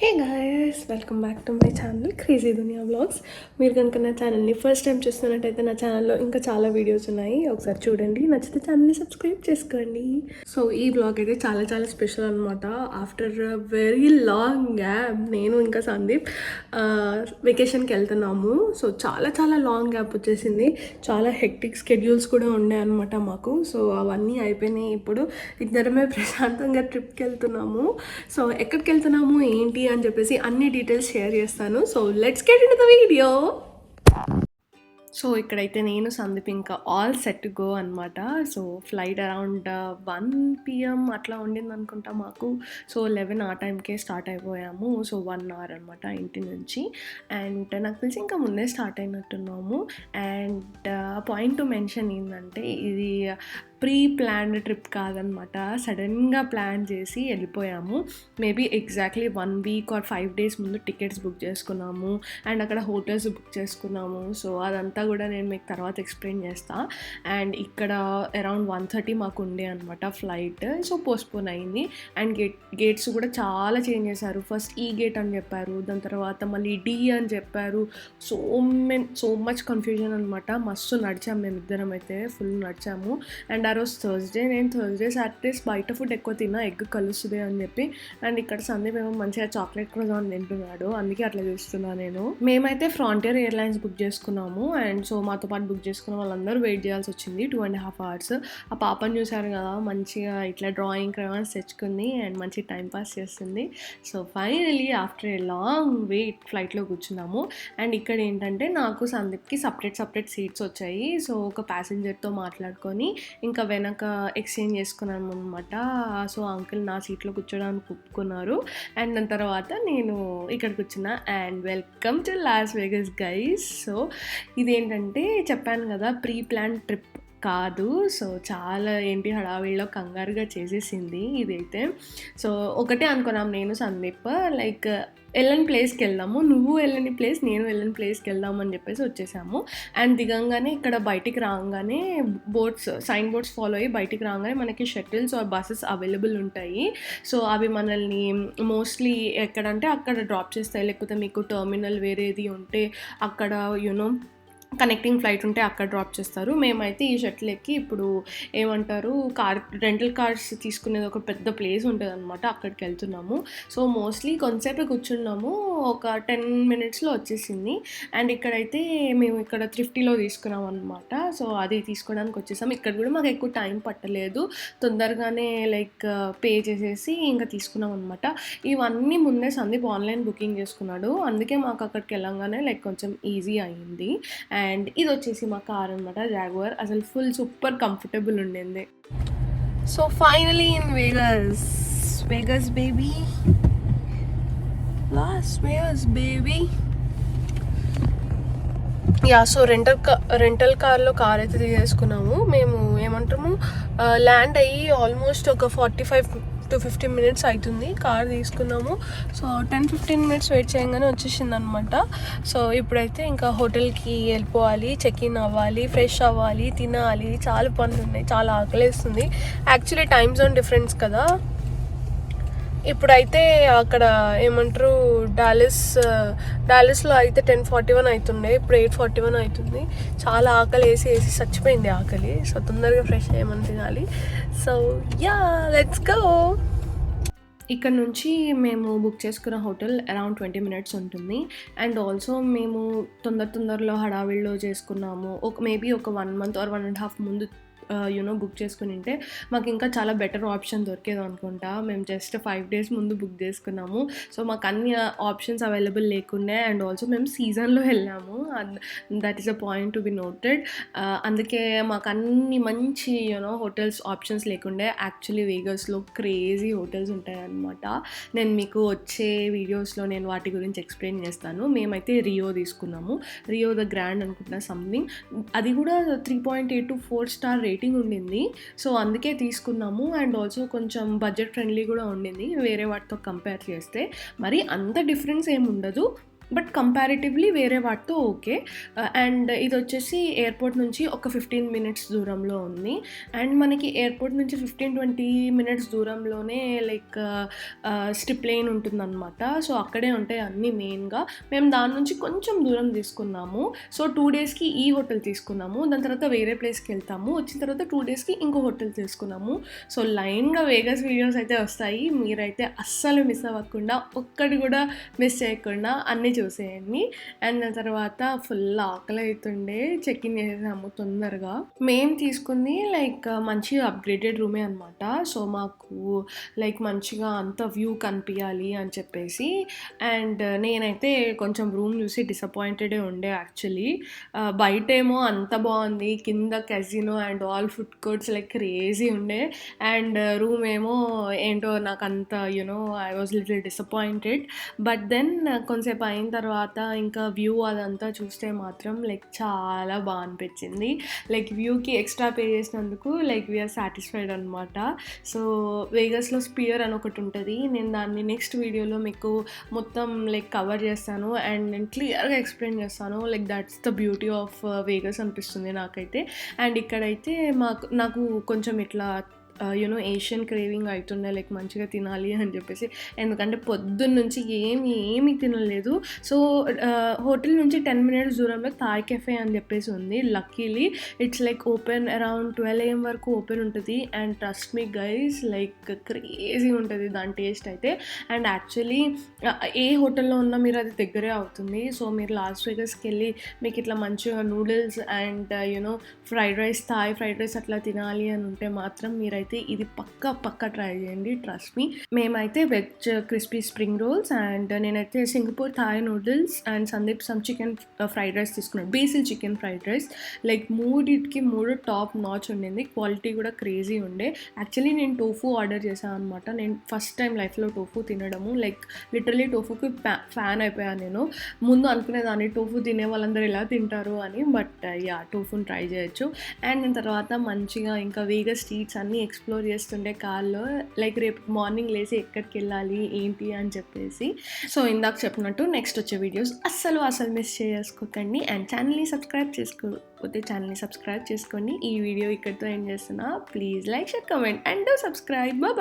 Hey guys, welcome back to my channel crazy Duniya vlogs. మీరు కనుక నా ఛానల్ని ఫస్ట్ టైం చూస్తున్నట్టయితే నా ఛానల్లో ఇంకా చాలా వీడియోస్ ఉన్నాయి, ఒకసారి చూడండి. నచ్చితే ఛానల్ని సబ్స్క్రైబ్ చేసుకోండి. సో ఈ వ్లాగ్ అయితే చాలా చాలా స్పెషల్ అనమాట. ఆఫ్టర్ వెరీ లాంగ్ గ్యాప్ నేను ఇంకా సందీప్ వెకేషన్కి వెళ్తున్నాము. సో చాలా చాలా లాంగ్ గ్యాప్ వచ్చేసింది. చాలా హెక్టిక్ స్కెడ్యూల్స్ కూడా ఉండే అనమాట మాకు. సో అవన్నీ అయిపోయినాయి. ఇప్పుడు ఇద్దరమే ప్రశాంతంగా ట్రిప్కి వెళ్తున్నాము. సో ఎక్కడికి వెళ్తున్నాము ఏంటి అని చెప్పేసి అన్ని డీటెయిల్స్ షేర్ చేస్తాను. So let's get in to the video. So ఇక్కడైతే నేను సందీప్ ఇంకా ఆల్ సెట్ టు గో అనమాట. సో ఫ్లైట్ అరౌండ్ 1 PM అట్లా ఉండింది అనుకుంటా మాకు. సో 11 ఆ టైంకే స్టార్ట్ అయిపోయాము. సో 1 hour అనమాట ఇంటి నుంచి. అండ్ నాకు తెలిసి ఇంకా ముందే స్టార్ట్ అయినట్టున్నాము. అండ్ పాయింట్ టు మెన్షన్ ఏంటంటే ఇది ప్రీ ప్లాన్డ్ ట్రిప్ కాదనమాట. సడన్గా ప్లాన్ చేసి వెళ్ళిపోయాము. Maybe exactly 1 week or 5 days ముందు టికెట్స్ బుక్ చేసుకున్నాము. అండ్ అక్కడ హోటల్స్ బుక్ చేసుకున్నాము. సో అదంతా కూడా నేను మీకు తర్వాత ఎక్స్ప్లెయిన్ చేస్తాను. అండ్ ఇక్కడ అరౌండ్ 1:30 మాకు ఉండే అనమాట ఫ్లైట్. సో పోస్ట్పోన్ అయింది. అండ్ గేట్స్ కూడా చాలా చేంజ్ చేశారు. ఫస్ట్ ఈ గేట్ అని చెప్పారు, దాని తర్వాత మళ్ళీ డి అని చెప్పారు. సో మచ్ కన్ఫ్యూజన్ అనమాట. మస్తు నడిచాము మేమిద్దరం అయితే, ఫుల్ నడిచాము. అండ్ ఆ రోజు థర్స్డే, నేను థర్స్డే సాటర్డేస్ బయట ఫుడ్ ఎక్కువ తిన్నా, ఎగ్ కలుస్తుంది అని చెప్పి. అండ్ ఇక్కడ సందీప్ ఏమో మంచిగా చాక్లెట్ క్రోసాన్ తింటున్నాడు, అందుకే అట్లా చూస్తున్నా నేను. మేమైతే ఫ్రాంటియర్ ఎయిర్లైన్స్ బుక్ చేసుకున్నాము. అండ్ సో మాతో పాటు బుక్ చేసుకున్న వాళ్ళందరూ వెయిట్ చేయాల్సి వచ్చింది 2.5 hours. ఆ పాపని చూశారు కదా, మంచిగా ఇట్లా డ్రాయింగ్ క్రయాన్స్ తెచ్చుకుంది అండ్ మంచి టైం పాస్ చేస్తుంది. So finally after a long wait ఫ్లైట్లో కూర్చున్నాము. అండ్ ఇక్కడ ఏంటంటే నాకు సందీప్కి సపరేట్ సీట్స్ వచ్చాయి. సో ఒక ప్యాసింజర్తో మాట్లాడుకొని ఇంకా వెనక ఎక్స్చేంజ్ చేసుకున్నాను అనమాట. సో అంకుల్ నా సీట్లో కూర్చోడానికి ఒప్పుకున్నారు. అండ్ దాని తర్వాత నేను ఇక్కడ కూర్చున్నా. And welcome to loss Vegas guys. So ఇదేంటంటే చెప్పాను కదా, ప్రీ ప్లాన్ ట్రిప్ కాదు. సో చాలా ఏంటి హడావిడిలో కంగారుగా చేసేసింది ఇదైతే. సో ఒకటే అనుకున్నాం నేను సందీప్, లైక్ వెళ్ళని ప్లేస్కి వెళ్దాము, నువ్వు వెళ్ళని ప్లేస్ నేను వెళ్ళని ప్లేస్కి వెళ్దాము అని చెప్పేసి వచ్చేసాము. అండ్ దిగంగానే ఇక్కడ బయటికి రాగానే సైన్ బోర్డ్స్ ఫాలో అయ్యి బయటికి రాగానే మనకి షటిల్స్ ఆర్ బస్సెస్ అవైలబుల్ ఉంటాయి. సో అవి మనల్ని మోస్ట్లీ ఎక్కడంటే అక్కడ డ్రాప్ చేస్తాయి, లేకపోతే మీకు టర్మినల్ వేరేది ఉంటే అక్కడ కనెక్టింగ్ ఫ్లైట్ ఉంటే అక్కడ డ్రాప్ చేస్తారు. మేమైతే ఈ షటిల్ ఎక్కి ఇప్పుడు ఏమంటారు రెంటల్ కార్స్ తీసుకునేది ఒక పెద్ద ప్లేస్ ఉంటుంది అనమాట, అక్కడికి వెళ్తున్నాము. సో మోస్ట్లీ కొంతసేపు కూర్చున్నాము, ఒక 10 minutesలో వచ్చేసింది. అండ్ ఇక్కడైతే మేము ఇక్కడ థ్రిఫ్టీలో తీసుకున్నాం అనమాట. సో అది తీసుకోవడానికి వచ్చేసాము. ఇక్కడ కూడా మాకు ఎక్కువ టైం పట్టలేదు, తొందరగానే లైక్ పే చేసేసి ఇంకా తీసుకున్నాం అనమాట. ఇవన్నీ ముందే సందీప్ ఆన్లైన్ బుకింగ్ చేసుకున్నాడు, అందుకే మాకు అక్కడికి వెళ్ళంగానే లైక్ కొంచెం ఈజీ అయ్యింది. అండ్ ఇది వచ్చేసి మా కార్ అనమాట, జాగ్వార్. అసలు ఫుల్ సూపర్ కంఫర్టబుల్ ఉండింది. So finally in Vegas baby, loss Vegas baby. Yeah, so rental కార్లో కార్ అయితే తీసేసుకున్నాము. మేము ఏమంటాము ల్యాండ్ అయ్యి ఆల్మోస్ట్ ఒక 45 to 50 minutes అవుతుంది. కార్ తీసుకున్నాము. సో 10-15 minutes వెయిట్ చేయగానే వచ్చేసింది అనమాట. సో ఇప్పుడైతే ఇంకా హోటల్కి వెళ్ళిపోవాలి, చెక్ ఇన్ అవ్వాలి, ఫ్రెష్ అవ్వాలి, తినాలి, చాలా పనులు ఉన్నాయి, చాలా ఆకలేస్తుంది. యాక్చువల్లీ టైమ్ జోన్ డిఫరెన్స్ కదా. ఇప్పుడైతే అక్కడ ఏమంటారు డాలస్లో అయితే 10:41 అవుతుండే, ఇప్పుడు 8:41 అవుతుంది. చాలా ఆకలి వేసి చచ్చిపోయింది ఆకలి. సో తొందరగా ఫ్రెష్ అయ్యమని తినాలి. So yeah, let's go. ఇక్కడ నుంచి మేము బుక్ చేసుకున్న హోటల్ అరౌండ్ 20 minutes ఉంటుంది. అండ్ ఆల్సో మేము తొందరలో హడావిడిలో చేసుకున్నాము. మేబీ ఒక 1 month or 1.5 ముందు బుక్ చేసుకుని ఉంటే మాకు ఇంకా చాలా బెటర్ ఆప్షన్ దొరికేది అనుకుంటా. మేము జస్ట్ 5 days ముందు బుక్ చేసుకున్నాము. సో మాకు అన్ని ఆప్షన్స్ అవైలబుల్ లేకుండే. అండ్ ఆల్సో మేము సీజన్లో వెళ్ళాము, that is a point to be noted. అందుకే మాకు అన్ని మంచి హోటల్స్ ఆప్షన్స్ లేకుండే. యాక్చువల్లీ వేగస్లో క్రేజీ హోటల్స్ ఉంటాయి అన్నమాట. నేను మీకు వచ్చే వీడియోస్లో నేను వాటి గురించి ఎక్స్ప్లెయిన్ చేస్తాను. మేమైతే రియో తీసుకున్నాము, రియో ద గ్రాండ్ అనుకుంటున్నా సంథింగ్. అది కూడా 3.8 to 4 star రేటింగ్ ఉండింది. సో అందుకే తీసుకున్నాము. అండ్ ఆల్సో కొంచెం బడ్జెట్ ఫ్రెండ్లీ కూడా ఉండింది వేరే వాటితో కంపేర్ చేస్తే. మరి అంత డిఫరెన్స్ ఏమి ఉండదు, బట్ కంపారిటివ్లీ వేరే వాటితో ఓకే. అండ్ ఇది వచ్చేసి ఎయిర్పోర్ట్ నుంచి ఒక 15 మినిట్స్ దూరంలో ఉంది. అండ్ మనకి ఎయిర్పోర్ట్ నుంచి 15-20 మినిట్స్ దూరంలోనే లైక్ స్ట్రిప్ లైన్ ఉంటుందన్నమాట. సో అక్కడే ఉంటాయి అన్నీ మెయిన్గా. మేము దాని నుంచి కొంచెం దూరం తీసుకున్నాము. సో 2 డేస్కి ఈ హోటల్ తీసుకున్నాము, దాని తర్వాత వేరే ప్లేస్కి వెళ్తాము, వచ్చిన తర్వాత 2 డేస్కి ఇంకో హోటల్ తీసుకున్నాము. సో లైన్గా వేగస్ వీడియోస్ అయితే వస్తాయి, మీరైతే అస్సలు మిస్ అవ్వకుండా, ఒక్కటి కూడా మిస్ చేయకుండా అన్నీ చూసేయండి. అండ్ దాని తర్వాత ఫుల్ ఆకలి అవుతుండే, చెక్ ఇన్ చేసేసాము తొందరగా. మేము తీసుకుంది లైక్ మంచిగా అప్గ్రేడెడ్ రూమే అనమాట. సో మాకు లైక్ మంచిగా అంత వ్యూ కనిపించాలి అని చెప్పేసి. అండ్ నేనైతే కొంచెం రూమ్ చూసి డిసప్పాయింటెడే ఉండే యాక్చువల్లీ. బయటేమో అంత బాగుంది, కింద casino and all food courts like crazy ఉండే. అండ్ రూమ్ ఏమో ఏంటో నాకు అంత I was little disappointed. But then కొంతసేపు అయిన తర్వాత ఇంకా వ్యూ అదంతా చూస్తే మాత్రం లైక్ చాలా బాగా అనిపించింది. లైక్ వ్యూకి ఎక్స్ట్రా పే చేసినందుకు లైక్ వీఆర్ సాటిస్ఫైడ్ అనమాట. సో వేగస్లో స్పియర్ అని ఒకటి ఉంటుంది, నేను దాన్ని నెక్స్ట్ వీడియోలో మీకు మొత్తం లైక్ కవర్ చేస్తాను అండ్ నేను క్లియర్గా ఎక్స్ప్లెయిన్ చేస్తాను. Like that's the beauty of Vegas అనిపిస్తుంది నాకైతే. అండ్ ఇక్కడైతే నాకు కొంచెం ఇట్లా ఏషియన్ క్రేవింగ్ అవుతుండే, లైక్ మంచిగా తినాలి అని చెప్పేసి. ఎందుకంటే పొద్దున్న నుంచి ఏమీ తినలేదు. సో హోటల్ నుంచి 10 మినిట్స్ దూరంలో థాయ్ కెఫే అని చెప్పేసి ఉంది. Luckily it's like open around 12 AM వరకు ఓపెన్ ఉంటుంది. And trust me guys, like crazy ఉంటుంది దాని టేస్ట్ అయితే. అండ్ యాక్చువల్లీ ఏ హోటల్లో ఉన్నా మీరు అది దగ్గరే అవుతుంది. సో మీరు లాస్ వేగస్కి వెళ్ళి మీకు ఇట్లా మంచిగా noodles and fried rice, Thai fried rice అట్లా తినాలి అని ఉంటే మాత్రం మీరైతే ఇది పక్కా ట్రై చేయండి, ట్రస్ట్ మీ. మేమైతే veg crispy spring rolls and నేనైతే Singapore Thai noodles and Sandeep some chicken fried rice తీసుకున్నాను, basil chicken fried rice. Like మూడిటికి 3 టాప్ నాచ్ ఉండింది, క్వాలిటీ కూడా క్రేజీ ఉండే. యాక్చువల్లీ నేను టోఫు ఆర్డర్ చేశాను అనమాట. నేను ఫస్ట్ టైం లైఫ్లో టోఫు తినడము, లైక్ లిటరలీ టోఫుకి ఫ్యాన్ అయిపోయాను నేను. ముందు అనుకునేదాన్ని టోఫు తినే వాళ్ళందరూ ఎలా తింటారు అని, బట్ టోఫుని ట్రై చేయొచ్చు. అండ్ దాని తర్వాత మంచిగా ఇంకా వేగస్ స్ట్రీట్స్ అన్నీ ఎక్స్ప్లోర్ చేస్తుండే కార్లో, లైక్ రేపు మార్నింగ్ లేచి ఎక్కడికి వెళ్ళాలి ఏంటి అని చెప్పేసి. సో ఇందాక చెప్పినట్టు నెక్స్ట్ వచ్చే వీడియోస్ అస్సలు మిస్ చేసుకోకండి. అండ్ ఛానల్ని సబ్స్క్రైబ్ చేసుకోకపోతే ఛానల్ని సబ్స్క్రైబ్ చేసుకోండి. ఈ వీడియో ఇక్కడితో ఎండ్ చేస్తున్నా. Please like, share, comment and do subscribe. Bye.